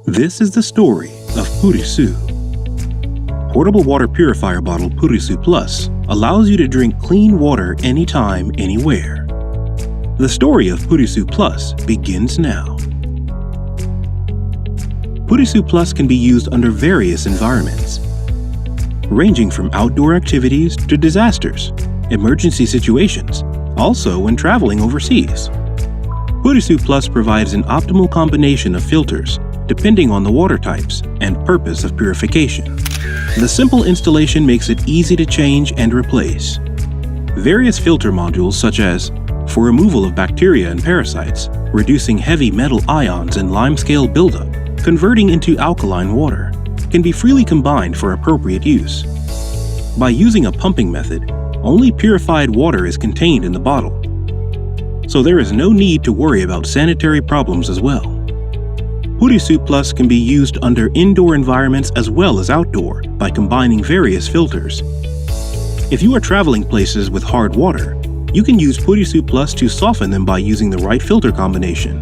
This is the story of Purisoo. Portable water purifier bottle Purisoo Plus allows you to drink clean water anytime, anywhere. The story of Purisoo Plus begins now. Purisoo Plus can be used under various environments, ranging from outdoor activities to disasters, emergency situations, also when traveling overseas. Purisoo Plus provides an optimal combination of filters depending on the water types and purpose of purification. The simple installation makes it easy to change and replace. Various filter modules, such as for removal of bacteria and parasites, reducing heavy metal ions and limescale buildup, converting into alkaline water, can be freely combined for appropriate use. By using a pumping method, only purified water is contained in the bottle, so there is no need to worry about sanitary problems as well. Purisoo Plus can be used under indoor environments as well as outdoor by combining various filters. If you are traveling places with hard water, you can use Purisoo Plus to soften them by using the right filter combination.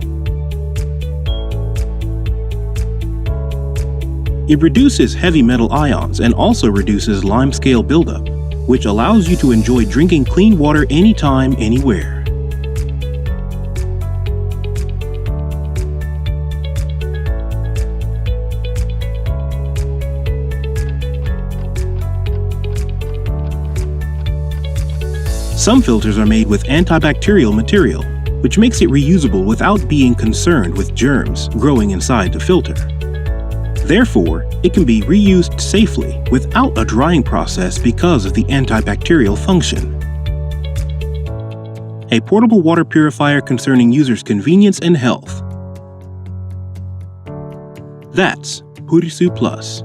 It reduces heavy metal ions and also reduces limescale buildup, which allows you to enjoy drinking clean water anytime, anywhere. Some filters are made with antibacterial material, which makes it reusable without being concerned with germs growing inside the filter. Therefore, it can be reused safely without a drying process because of the antibacterial function. A portable water purifier concerning users' convenience and health. That's Purisoo Plus.